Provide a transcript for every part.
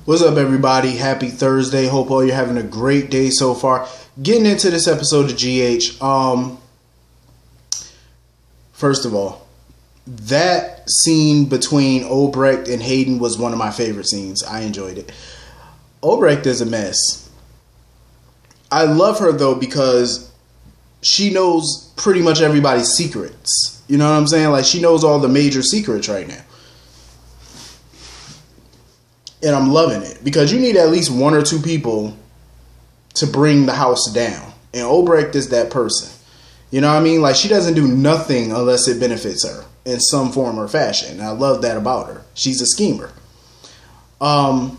What's up, everybody? Happy Thursday. Hope all you're having a great day so far. Getting into this episode of GH. First of all, that scene between Obrecht and Hayden was one of my favorite scenes. I enjoyed it. Obrecht is a mess. I love her, though, because she knows pretty much everybody's secrets. You know what I'm saying? Like, she knows all the major secrets right now. And I'm loving it because you need at least one or two people to bring the house down. And Obrecht is that person. You know what I mean? Like, she doesn't do nothing unless it benefits her in some form or fashion. And I love that about her. She's a schemer. And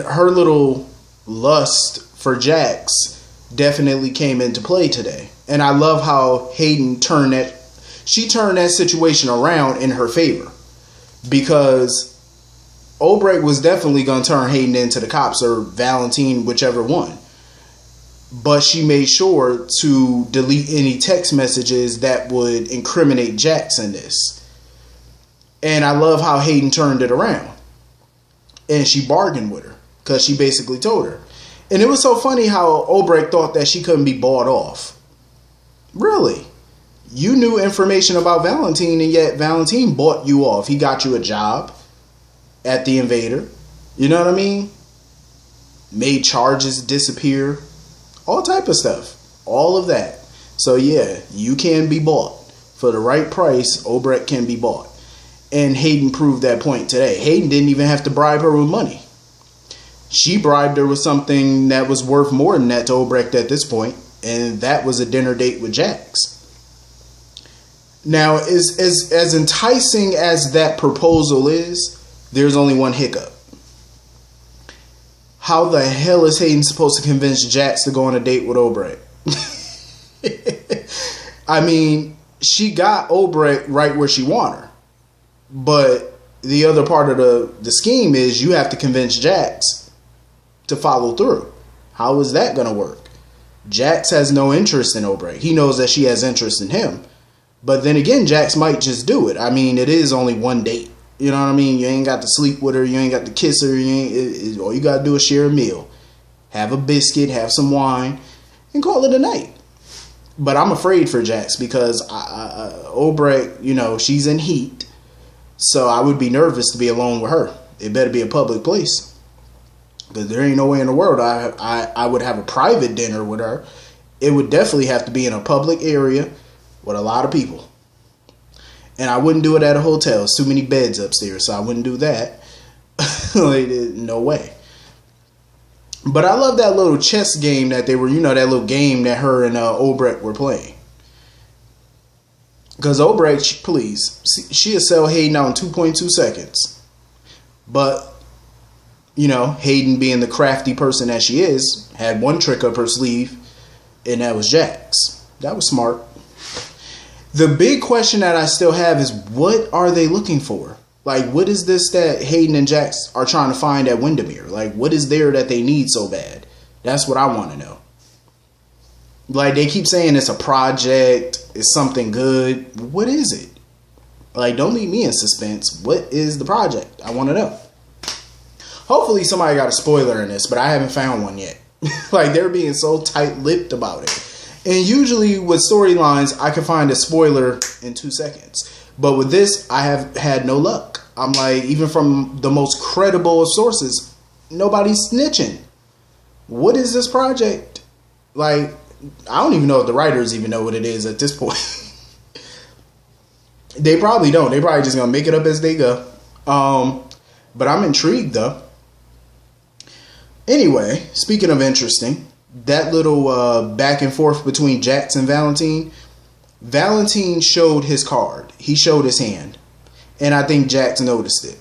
her little lust for Jax definitely came into play today. And I love how Hayden turned that situation around in her favor. Because Obrecht was definitely going to turn Hayden into the cops or Valentine, whichever one. But she made sure to delete any text messages that would incriminate Jax in this. And I love how Hayden turned it around. And she bargained with her because she basically told her. And it was so funny how Obrecht thought that she couldn't be bought off. Really? You knew information about Valentine, and yet Valentine bought you off. He got you a job at the Invader. You know what I mean? Made charges disappear. All type of stuff. All of that. So yeah, you can be bought. For the right price, Obrecht can be bought. And Hayden proved that point today. Hayden didn't even have to bribe her with money. She bribed her with something that was worth more than that to Obrecht at this point. And that was a dinner date with Jax. Now, as enticing as that proposal is, there's only one hiccup. How the hell is Hayden supposed to convince Jax to go on a date with Obrecht? I mean, she got Obrecht right where she want her. But the other part of the scheme is you have to convince Jax to follow through. How is that going to work? Jax has no interest in Obrecht. He knows that she has interest in him. But then again, Jax might just do it. I mean, it is only one date. You know what I mean? You ain't got to sleep with her. You ain't got to kiss her. All you got to do is share a meal. Have a biscuit, have some wine, and call it a night. But I'm afraid for Jax because Obrecht, you know, she's in heat. So I would be nervous to be alone with her. It better be a public place. Because there ain't no way in the world I would have a private dinner with her. It would definitely have to be in a public area with a lot of people. And I wouldn't do it at a hotel. There's too many beds upstairs, so I wouldn't do that. Like, no way. But I love that little chess game that they were, you know, that little game that her and Obrecht were playing. Because Obrecht, please, she'll sell Hayden out in 2.2 seconds. But, you know, Hayden being the crafty person that she is, had one trick up her sleeve, and that was Jax. That was smart. The big question that I still have is, what are they looking for? Like, what is this that Hayden and Jax are trying to find at Windermere? Like, what is there that they need so bad? That's what I want to know. Like, they keep saying it's a project, it's something good. What is it? Like, don't leave me in suspense. What is the project? I want to know. Hopefully somebody got a spoiler in this, but I haven't found one yet. Like, they're being so tight-lipped about it. And usually with storylines, I can find a spoiler in 2 seconds. But with this, I have had no luck. I'm like, even from the most credible of sources, nobody's snitching. What is this project? Like, I don't even know if the writers even know what it is at this point. They probably don't. They probably just going to make it up as they go. But I'm intrigued, though. Anyway, speaking of interesting, that little back and forth between Jax and Valentine. Valentine showed his card. He showed his hand. And I think Jax noticed it.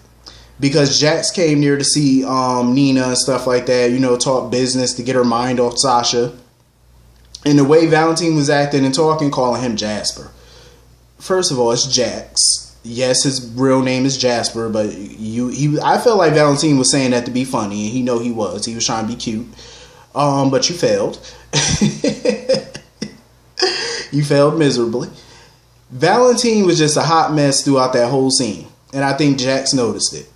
Because Jax came near to see Nina and stuff like that. You know, talk business to get her mind off Sasha. And the way Valentine was acting and talking, calling him Jasper. First of all, it's Jax. Yes, his real name is Jasper. But I felt like Valentine was saying that to be funny. And he know he was. He was trying to be cute. But you failed. You failed miserably. Valentine was just a hot mess throughout that whole scene. And I think Jax noticed it.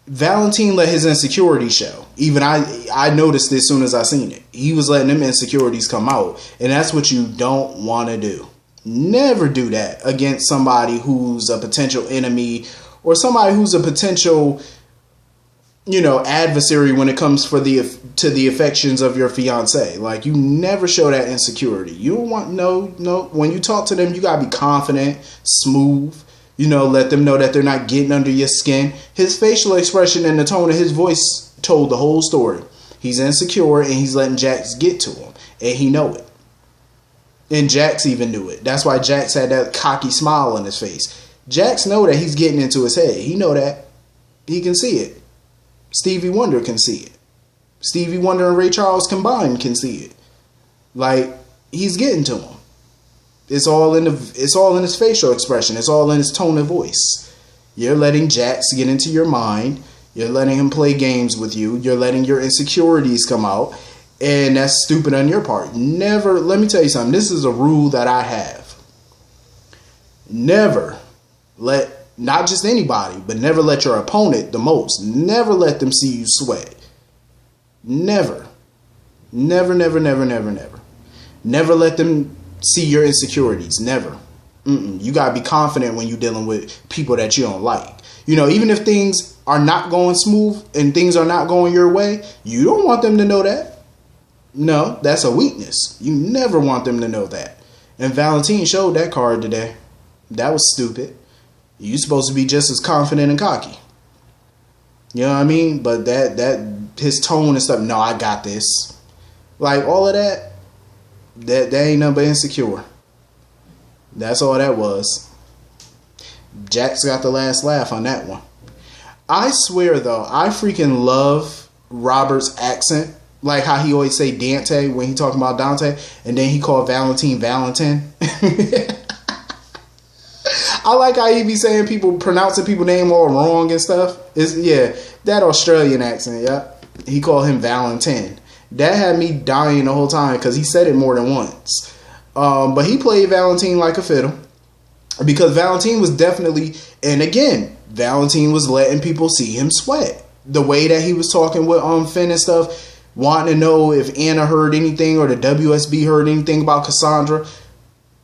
Valentine let his insecurities show. Even I noticed this as soon as I seen it. He was letting them insecurities come out. And that's what you don't want to do. Never do that against somebody who's a potential enemy or somebody who's a potential, adversary when it comes to the affections of your fiance. Like, you never show that insecurity. You don't want, no. When you talk to them, you gotta be confident, smooth. Let them know that they're not getting under your skin. His facial expression and the tone of his voice told the whole story. He's insecure and he's letting Jax get to him, and he know it. And Jax even knew it. That's why Jax had that cocky smile on his face. Jax know that he's getting into his head. He know that. He can see it. Stevie Wonder can see it. Stevie Wonder and Ray Charles combined can see it. Like, he's getting to him. It's all in his facial expression. It's all in his tone of voice. You're letting Jax get into your mind. You're letting him play games with you. You're letting your insecurities come out. And that's stupid on your part. Never, let me tell you something. This is a rule that I have. Never let, not just anybody, but never let your opponent the most. Never let them see you sweat. Never. Never, never, never, never, never. Never let them see your insecurities. Never. You got to be confident when you're dealing with people that you don't like. Even if things are not going smooth and things are not going your way, you don't want them to know that. No, that's a weakness. You never want them to know that. And Valentine showed that card today. That was stupid. You're supposed to be just as confident and cocky. You know what I mean? But that his tone and stuff, no, I got this. Like, all of that ain't nothing but insecure. That's all that was. Jax got the last laugh on that one. I swear, though, I freaking love Robert's accent. Like how he always say Dante when he talking about Dante, and then he called Valentine Valentin. I like how he be saying pronouncing people's name all wrong and stuff. That Australian accent, yeah. He called him Valentin. That had me dying the whole time because he said it more than once. But he played Valentine like a fiddle. Because Valentine was definitely, and again, Valentine was letting people see him sweat. The way that he was talking with Finn and stuff, wanting to know if Anna heard anything or the WSB heard anything about Cassandra.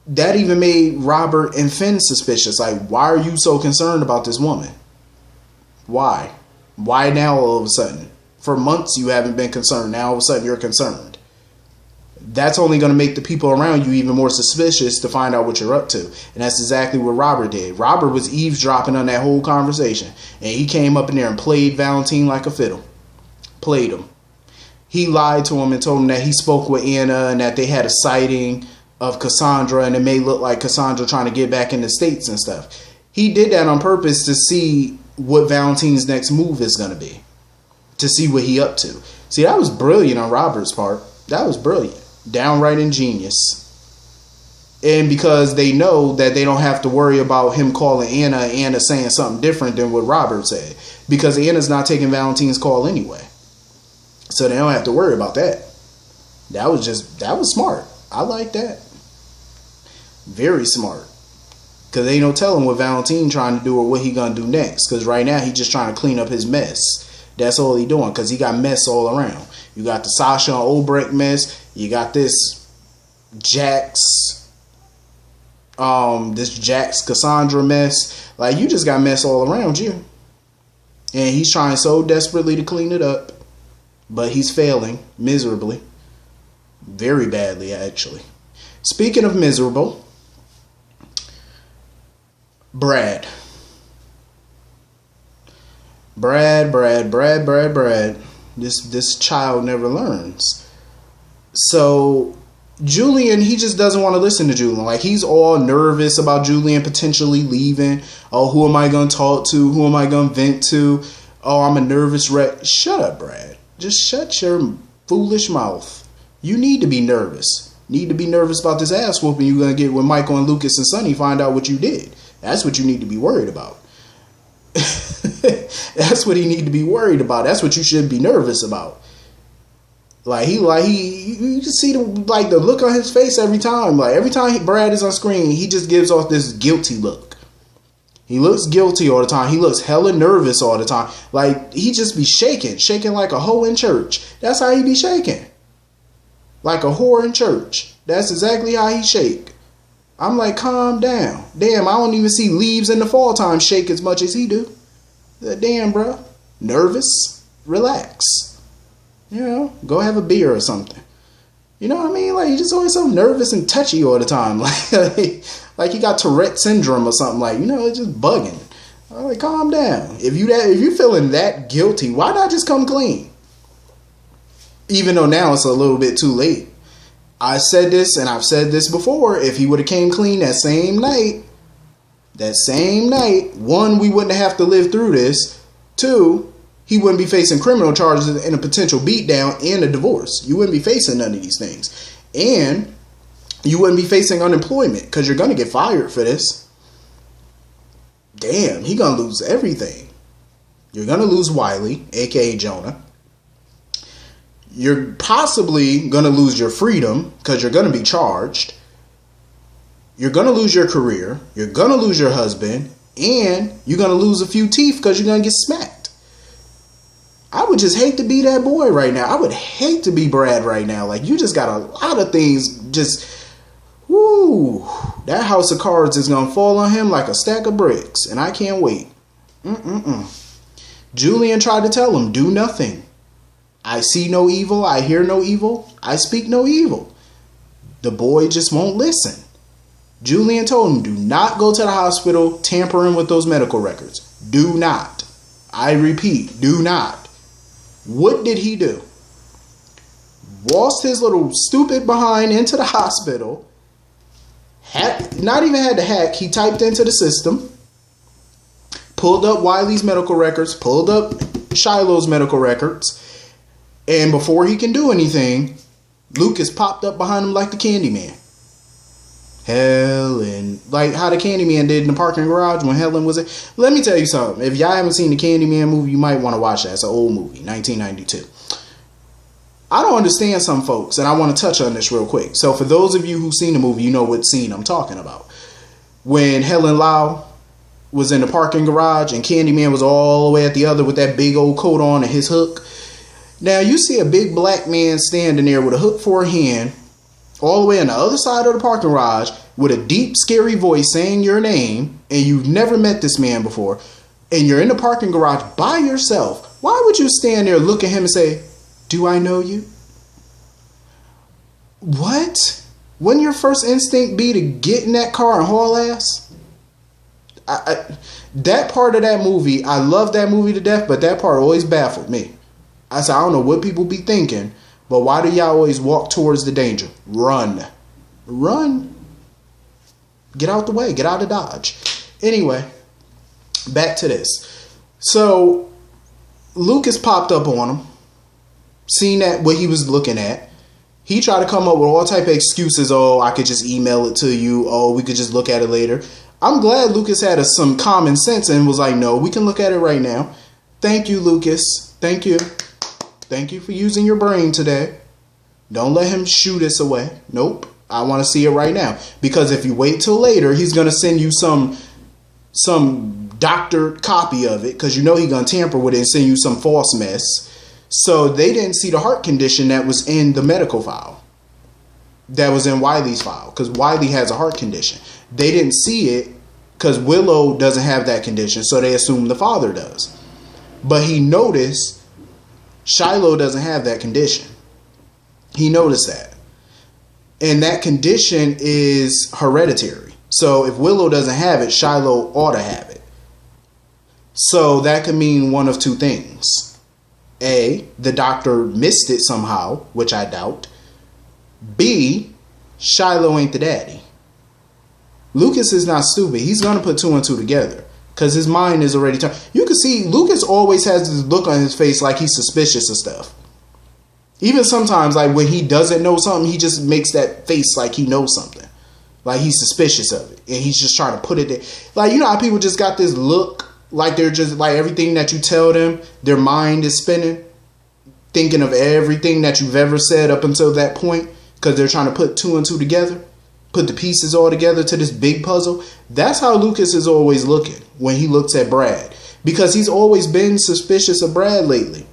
That even made Robert and Finn suspicious. Like, why are you so concerned about this woman? Why? Why now all of a sudden? For months you haven't been concerned. Now all of a sudden you're concerned. That's only going to make the people around you even more suspicious to find out what you're up to. And that's exactly what Robert did. Robert was eavesdropping on that whole conversation. And he came up in there and played Valentine like a fiddle. Played him. He lied to him and told him that he spoke with Anna and that they had a sighting of Cassandra and it may look like Cassandra trying to get back in the States and stuff. He did that on purpose to see what Valentine's next move is going to be. To see what he up to. See, that was brilliant on Robert's part. That was brilliant. Downright ingenious. And because they know that they don't have to worry about him calling Anna and Anna saying something different than what Robert said. Because Anna's not taking Valentine's call anyway. So they don't have to worry about that. That was smart. I like that. Very smart. Because ain't no telling what Valentine trying to do or what he gonna do next. Because right now he just trying to clean up his mess. That's all he doing. Because he got mess all around. You got the Sasha and Obrecht mess. You got this Jax Cassandra mess. Like, you just got mess all around you. And he's trying so desperately to clean it up. But he's failing miserably. Very badly, actually. Speaking of miserable, Brad. This child never learns. So Julian, he just doesn't want to listen to Julian. Like, he's all nervous about Julian potentially leaving. Oh, who am I going to talk to? Who am I going to vent to? Oh, I'm a nervous wreck. Shut up, Brad. Just shut your foolish mouth. You need to be nervous. Need to be nervous about this ass whooping you're going to get when Michael and Lucas and Sonny find out what you did. That's what you need to be worried about. That's what he need to be worried about. That's what you should be nervous about. You can see the look on his face every time. Like, every time Brad is on screen, he just gives off this guilty look. He looks guilty all the time. He looks hella nervous all the time. Like, he just be shaking like a hoe in church. That's how he be shaking. Like a whore in church. That's exactly how he shake. I'm like, calm down. Damn, I don't even see leaves in the fall time shake as much as he do. Damn, bro. Nervous? Relax. You know, go have a beer or something. You know what I mean? Like, he's just always so nervous and touchy all the time. Like he got Tourette syndrome or something. Like, you know, it's just bugging. I'm like, calm down. If you feeling that guilty, why not just come clean? Even though now it's a little bit too late. I said this, and I've said this before. If he would have came clean that same night, one, we wouldn't have to live through this. Two, he wouldn't be facing criminal charges and a potential beatdown and a divorce. You wouldn't be facing none of these things. And you wouldn't be facing unemployment because you're going to get fired for this. Damn, he going to lose everything. You're going to lose Wiley, a.k.a. Jonah. You're possibly going to lose your freedom because you're going to be charged. You're going to lose your career. You're going to lose your husband. And you're going to lose a few teeth because you're going to get smacked. I would just hate to be that boy right now. I would hate to be Brad right now. Like, you just got a lot of things just, whoo. That house of cards is going to fall on him like a stack of bricks. And I can't wait. Julian tried to tell him, do nothing. I see no evil. I hear no evil. I speak no evil. The boy just won't listen. Julian told him, do not go to the hospital tampering with those medical records. Do not. I repeat, do not. What did he do? Waltzed his little stupid behind into the hospital. Not even had to hack. He typed into the system. Pulled up Wiley's medical records. Pulled up Shiloh's medical records. And before he can do anything, Lucas popped up behind him like the Candyman. Helen. Like how the Candyman did in the parking garage when Helen was there. Let me tell you something. If y'all haven't seen the Candyman movie, you might want to watch that. It's an old movie, 1992. I don't understand some folks, and I want to touch on this real quick. So for those of you who've seen the movie, you know what scene I'm talking about. When Helen Lau was in the parking garage and Candyman was all the way at the other with that big old coat on and his hook. Now, you see a big black man standing there with a hook for a hand, all the way on the other side of the parking garage, with a deep, scary voice saying your name, and you've never met this man before, and you're in the parking garage by yourself. Why would you stand there, look at him, and say, do I know you? What? Wouldn't your first instinct be to get in that car and haul ass? That part of that movie, I love that movie to death, but that part always baffled me. I said, I don't know what people be thinking, but why do y'all always walk towards the danger? Run. Run. Get out the way. Get out of Dodge. Anyway, back to this. So, Lucas popped up on him, seen that what he was looking at. He tried to come up with all type of excuses. Oh, I could just email it to you. Oh, we could just look at it later. I'm glad Lucas had some common sense and was like, no, we can look at it right now. Thank you, Lucas. Thank you. Thank you for using your brain today. Don't let him shoo this away. Nope. I want to see it right now. Because if you wait till later, he's going to send you some doctored copy of it. Because you know he's going to tamper with it and send you some false mess. So they didn't see the heart condition that was in the medical file. That was in Wiley's file. Because Wiley has a heart condition. They didn't see it because Willow doesn't have that condition. So they assume the father does. But he noticed Shiloh doesn't have that condition. He noticed that. And that condition is hereditary. So if Willow doesn't have it, Shiloh ought to have it. So that could mean one of two things. A, the doctor missed it somehow, which I doubt. B, Shiloh ain't the daddy. Lucas is not stupid. He's going to put two and two together. Because his mind is already turned. You can see Lucas always has this look on his face like he's suspicious of stuff. Even sometimes, like when he doesn't know something, he just makes that face like he knows something. Like he's suspicious of it. And he's just trying to put it there. Like, you know how people just got this look like they're just like everything that you tell them, their mind is spinning. Thinking of everything that you've ever said up until that point. Because they're trying to put two and two together. put the pieces all together to this big puzzle. That's how Lucas is always looking when he looks at Brad, because he's always been suspicious of Brad lately.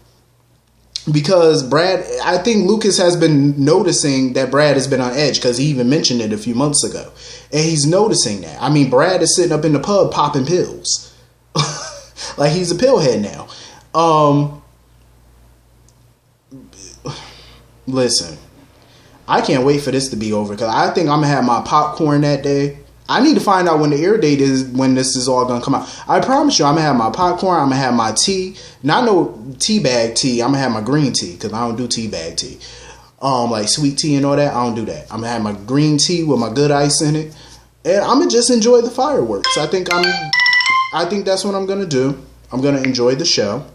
Because Brad, I think Lucas has been noticing that Brad has been on edge, because he even mentioned it a few months ago. And he's noticing that. I mean, Brad is sitting up in the pub popping pills. Like he's a pillhead now. Listen, I can't wait for this to be over, because I think I'm going to have my popcorn that day. I need to find out when the air date is, when this is all going to come out. I promise you, I'm going to have my popcorn. I'm going to have my tea. Not no tea bag tea. I'm going to have my green tea, because I don't do tea bag tea. Like sweet tea and all that. I don't do that. I'm going to have my green tea with my good ice in it. And I'm going to just enjoy the fireworks. I think that's what I'm going to do. I'm going to enjoy the show,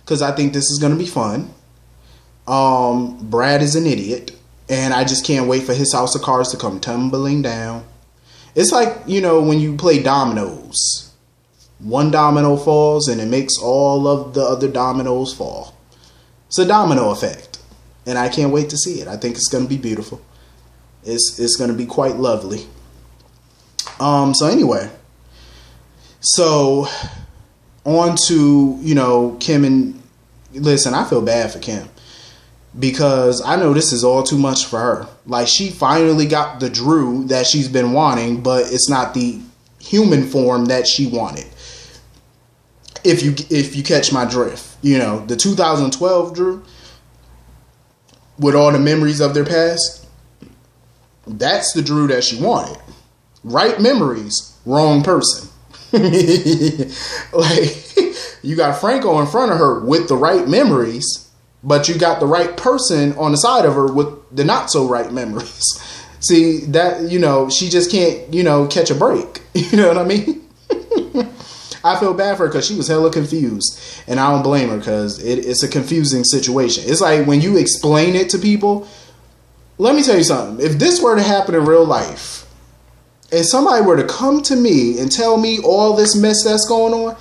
because I think this is going to be fun. Brad is an idiot, and I just can't wait for his house of cards to come tumbling down. It's like, you know, when you play dominoes. One domino falls and it makes all of the other dominoes fall. It's a domino effect. And I can't wait to see it. I think it's going to be beautiful. It's going to be quite lovely. So anyway. So on to, you know, Kim and... Listen, I feel bad for Kim, because I know this is all too much for her. Like, she finally got the Drew that she's been wanting, but it's not the human form that she wanted. If you catch my drift. You know, the 2012 Drew, with all the memories of their past, that's the Drew that she wanted. Right memories, wrong person. Like, you got Franco in front of her with the right memories, but you got the right person on the side of her with the not so right memories. See, that, you know, she just can't, you know, catch a break. You know what I mean? I feel bad for her, because she was hella confused. And I don't blame her, because it's a confusing situation. It's like when you explain it to people. Let me tell you something. If this were to happen in real life, and somebody were to come to me and tell me all this mess that's going on,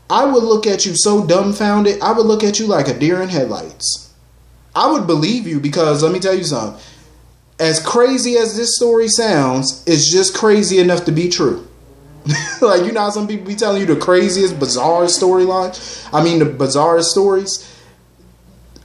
I would look at you so dumbfounded. I would look at you like a deer in headlights. I would believe you, because let me tell you something. As crazy as this story sounds, it's just crazy enough to be true. Like, you know how some people be telling you the craziest, bizarrest storylines? I mean, the bizarrest stories.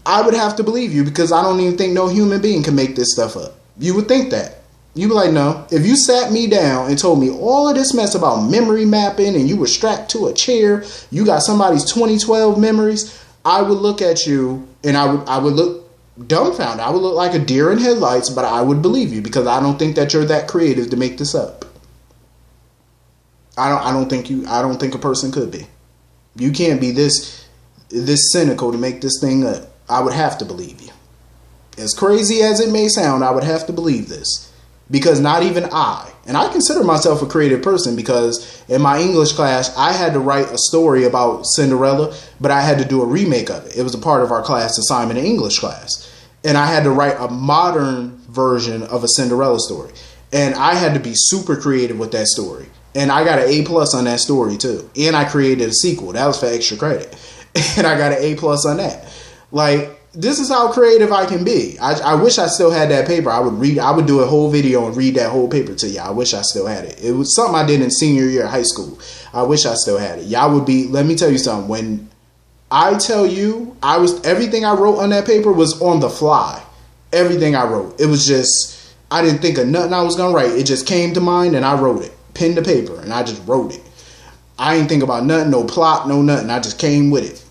I would have to believe you, because I don't even think no human being can make this stuff up. You would think that. You'd be like, no. If you sat me down and told me all of this mess about memory mapping, and you were strapped to a chair, you got somebody's 2012 memories, I would look at you and I would look dumbfounded. I would look like a deer in headlights, but I would believe you, because I don't think that you're that creative to make this up. I don't think a person could be. You can't be this cynical to make this thing up. I would have to believe you. As crazy as it may sound, I would have to believe this. Because not even I, and I consider myself a creative person, because in my English class, I had to write a story about Cinderella, but I had to do a remake of it. It was a part of our class assignment in English class. And I had to write a modern version of a Cinderella story. And I had to be super creative with that story. And I got an A+ on that story too. And I created a sequel. That was for extra credit. And I got an A+ on that. Like, this is how creative I can be. I wish I still had that paper. I would do a whole video and read that whole paper to you. I wish I still had it. It was something I did in senior year of high school. I wish I still had it. Y'all would be, let me tell you something. When I tell you, everything I wrote on that paper was on the fly. Everything I wrote. It was just, I didn't think of nothing I was going to write. It just came to mind and I wrote it. Pen to paper, and I just wrote it. I didn't think about nothing, no plot, no nothing. I just came with it.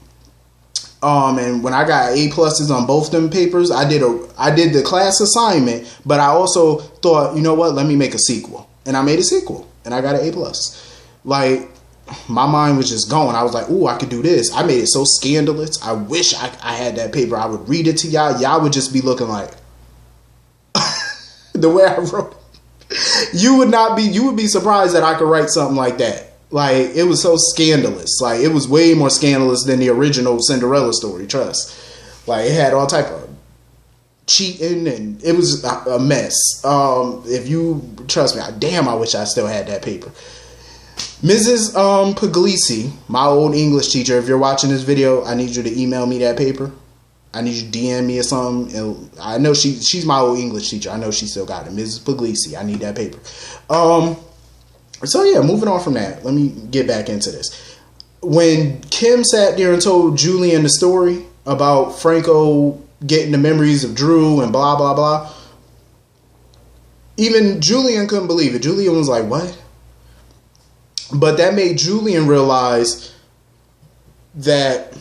And when I got A+ on both them papers, I did the class assignment, but I also thought, you know what, let me make a sequel. And I made a sequel, and I got an A+. Like, my mind was just going. I was like, ooh, I could do this. I made it so scandalous. I wish I had that paper. I would read it to y'all. Y'all would just be looking like, the way I wrote it. You would be surprised that I could write something like that. Like, it was so scandalous. Like, it was way more scandalous than the original Cinderella story, trust. Like, it had all type of cheating, and it was a mess. If you trust me, I wish I still had that paper. Mrs. Puglisi, my old English teacher, if you're watching this video, I need you to email me that paper. I need you to DM me or something. And I know she's my old English teacher. I know she still got it. Mrs. Puglisi. I need that paper. So yeah, moving on from that. Let me get back into this. When Kim sat there and told Julian the story about Franco getting the memories of Drew and blah, blah, blah, even Julian couldn't believe it. Julian was like, what? But that made Julian realize that,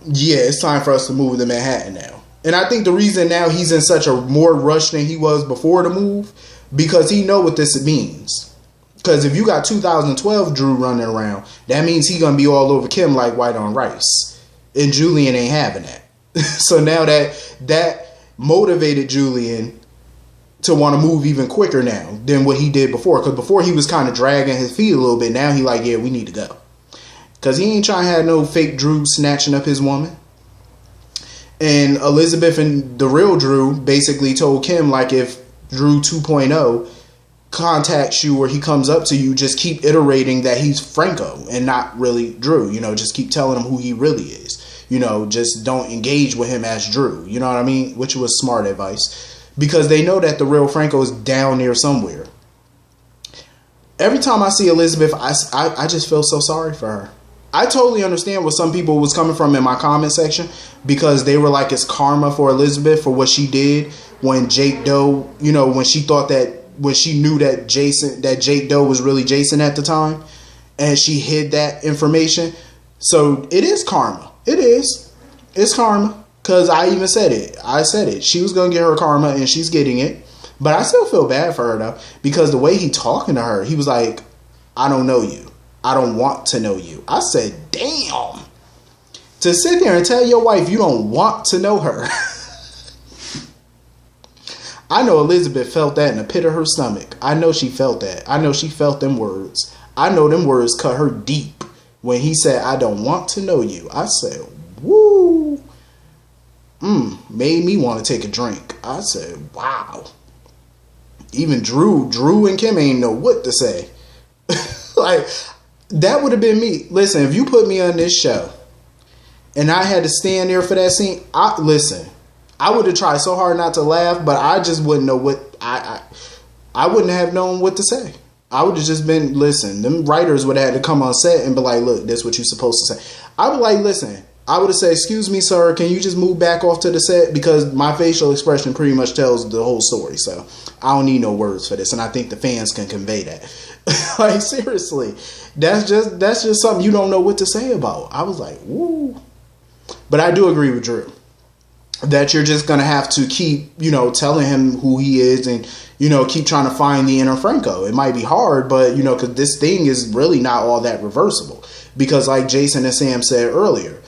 yeah, it's time for us to move to Manhattan now. And I think the reason now he's in such a more rush than he was before the move, because he know what this means. Because if you got 2012 Drew running around, that means he going to be all over Kim like white on rice. And Julian ain't having that. So now that motivated Julian to want to move even quicker now than what he did before. Because before he was kind of dragging his feet a little bit. Now he like, yeah, we need to go. Because he ain't trying to have no fake Drew snatching up his woman. And Elizabeth and the real Drew basically told Kim, like, if Drew 2.0 contacts you or he comes up to you, just keep iterating that he's Franco and not really Drew. You know, just keep telling him who he really is. You know, just don't engage with him as Drew. You know what I mean? Which was smart advice. Because they know that the real Franco is down there somewhere. Every time I see Elizabeth, I just feel so sorry for her. I totally understand where some people was coming from in my comment section, because they were like, it's karma for Elizabeth for what she did when Jake Doe, you know, when she thought that, when she knew that Jake Doe was really Jason at the time, and she hid that information. So it is karma. It is. It's karma. Because I even said it. I said it. She was going to get her karma, and she's getting it. But I still feel bad for her, though, because the way he talking to her, he was like, I don't know you. I don't want to know you. I said, damn. To sit there and tell your wife you don't want to know her. I know Elizabeth felt that in the pit of her stomach. I know she felt that. I know she felt them words. I know them words cut her deep. When he said, I don't want to know you. I said, woo. Made me want to take a drink. I said, wow. Even Drew and Kim ain't know what to say. Like, that would have been me. Listen, if you put me on this show and I had to stand there for that scene, I would have tried so hard not to laugh, but I just wouldn't know what I wouldn't have known what to say. I would have just been, listen, them writers would have had to come on set and be like, look, that's what you're supposed to say. I would like, listen, I would have said, excuse me, sir, can you just move back off to the set? Because my facial expression pretty much tells the whole story. So I don't need no words for this. And I think the fans can convey that. Like, seriously, that's just something you don't know what to say about. I was like, woo. But I do agree with Drew that you're just going to have to keep, you know, telling him who he is and, you know, keep trying to find the inner Franco. It might be hard, but, you know, because this thing is really not all that reversible. Because like Jason and Sam said earlier,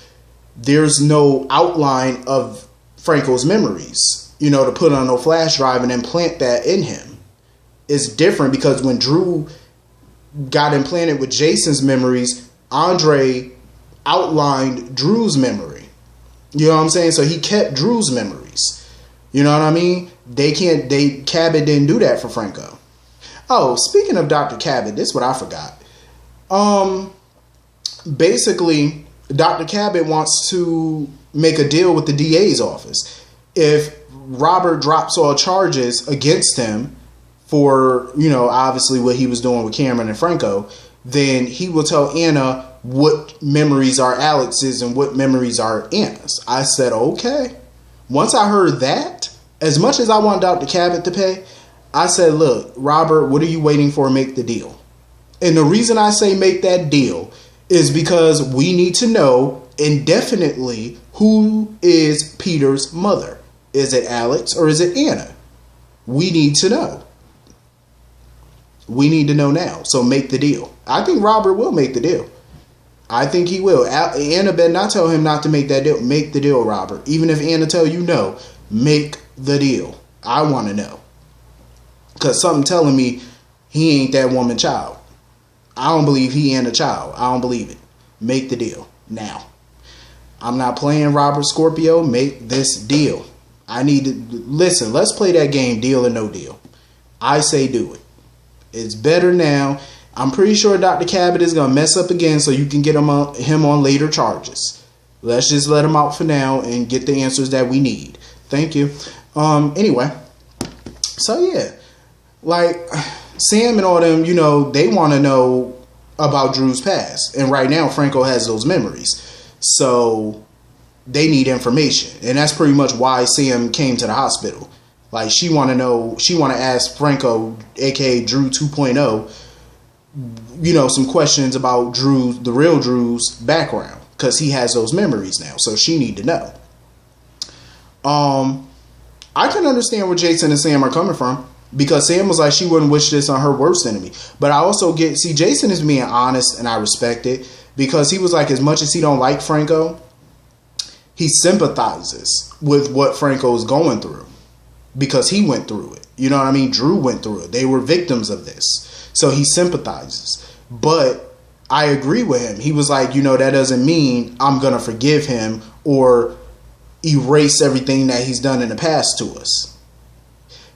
there's no outline of Franco's memories, you know, to put on no flash drive and implant that in him. It's different because when Drew got implanted with Jason's memories, Andre outlined Drew's memory. You know what I'm saying? So he kept Drew's memories. You know what I mean? Cabot didn't do that for Franco. Oh, speaking of Dr. Cabot, this is what I forgot. Basically, Dr. Cabot wants to make a deal with the DA's office. If Robert drops all charges against him for, you know, obviously what he was doing with Cameron and Franco, then he will tell Anna what memories are Alex's and what memories are Anna's. I said, okay. Once I heard that, as much as I want Dr. Cabot to pay, I said, look, Robert, what are you waiting for? Make the deal. And the reason I say make that deal is because we need to know indefinitely who is Peter's mother. Is it Alex or is it Anna? We need to know. We need to know now. So make the deal. I think Robert will make the deal. I think he will. Anna better not tell him not to make that deal. Make the deal, Robert. Even if Anna tell you no, make the deal. I want to know. Because something telling me he ain't that woman child. I don't believe he ain't a child. I don't believe it. Make the deal. Now. I'm not playing Robert Scorpio. Make this deal. I need to... Listen, let's play that game, deal or no deal. I say do it. It's better now. I'm pretty sure Dr. Cabot is going to mess up again so you can get him on later charges. Let's just let him out for now and get the answers that we need. Thank you. Anyway, so yeah, like Sam and all them, you know, they want to know about Drew's past, and right now Franco has those memories, so they need information, and that's pretty much why Sam came to the hospital. Like, she want to ask Franco, aka Drew 2.0, you know, some questions about the real Drew's background, because he has those memories now, so she need to know. I can understand where Jason and Sam are coming from, because Sam was like, she wouldn't wish this on her worst enemy. But I also Jason is being honest, and I respect it, because he was like, as much as he don't like Franco, he sympathizes with what Franco is going through, because he went through it. You know what I mean? Drew went through it. They were victims of this. So he sympathizes. But I agree with him. He was like, you know, that doesn't mean I'm going to forgive him or erase everything that he's done in the past to us.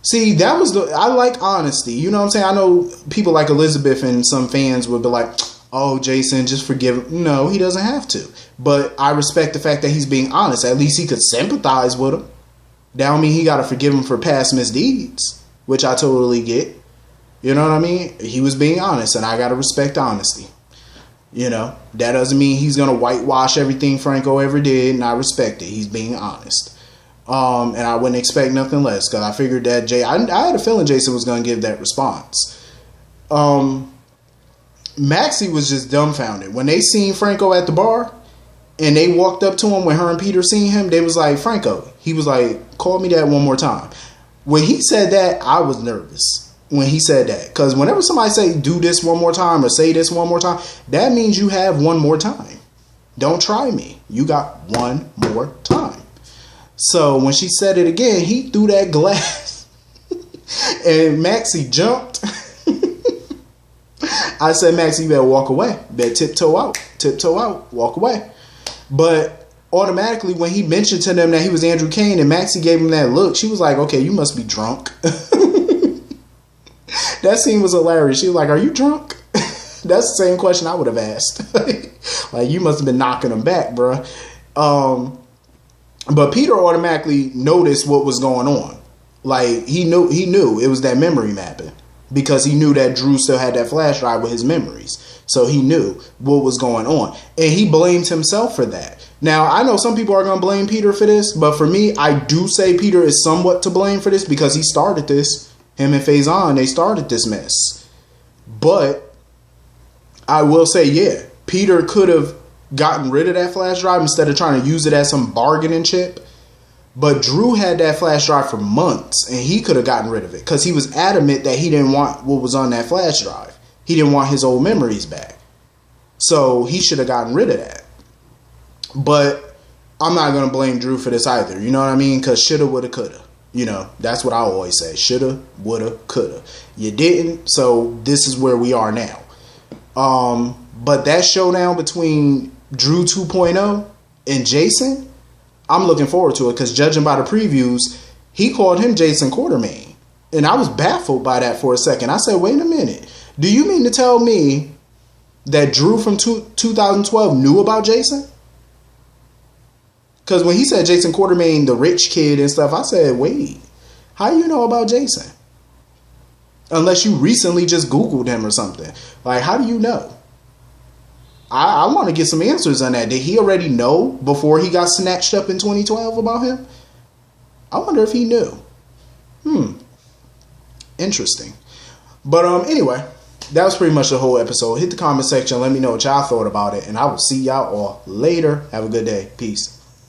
See, I like honesty. You know what I'm saying? I know people like Elizabeth and some fans would be like, oh, Jason, just forgive him. No, he doesn't have to. But I respect the fact that he's being honest. At least he could sympathize with him. That don't mean he got to forgive him for past misdeeds, which I totally get. You know what I mean? He was being honest, and I got to respect honesty. You know, that doesn't mean he's going to whitewash everything Franco ever did, and I respect it. He's being honest. And I wouldn't expect nothing less, because I figured that I had a feeling Jason was going to give that response. Maxie was just dumbfounded. When they seen Franco at the bar, and they walked up to him when her and Peter seen him, they was like, Franco. He was like, call me that one more time. When he said that, I was nervous when he said that. Because whenever somebody say, do this one more time or say this one more time, that means you have one more time. Don't try me. You got one more time. So when she said it again, he threw that glass. And Maxie jumped. I said, Maxie, you better walk away. Better tiptoe out. Tiptoe out. Walk away. But automatically, when he mentioned to them that he was Andrew Kane and Maxie gave him that look, she was like, okay, you must be drunk. That scene was hilarious. She was like, are you drunk? That's the same question I would have asked. Like, you must have been knocking him back, bruh. But Peter automatically noticed what was going on. Like, he knew it was that memory mapping, because he knew that Drew still had that flash drive with his memories. So he knew what was going on. And he blamed himself for that. Now, I know some people are going to blame Peter for this, but for me, I do say Peter is somewhat to blame for this, because he started this. Him and Faison, they started this mess. But I will say, yeah, Peter could have gotten rid of that flash drive instead of trying to use it as some bargaining chip. But Drew had that flash drive for months, and he could have gotten rid of it, because he was adamant that he didn't want what was on that flash drive. He didn't want his old memories back. So he should have gotten rid of that. But I'm not going to blame Drew for this either. You know what I mean? Because shoulda, woulda, coulda. You know, that's what I always say. Shoulda, woulda, coulda. You didn't, so this is where we are now. But that showdown between Drew 2.0 and Jason, I'm looking forward to it, because judging by the previews, he called him Jason Quartermain. And I was baffled by that for a second. I said, wait a minute. Do you mean to tell me that Drew from 2012 knew about Jason? Because when he said Jason Quartermain, the rich kid and stuff, I said, wait, how do you know about Jason? Unless you recently just Googled him or something. Like, how do you know? I want to get some answers on that. Did he already know before he got snatched up in 2012 about him? I wonder if he knew. Interesting. But anyway, that was pretty much the whole episode. Hit the comment section. Let me know what y'all thought about it. And I will see y'all all later. Have a good day. Peace.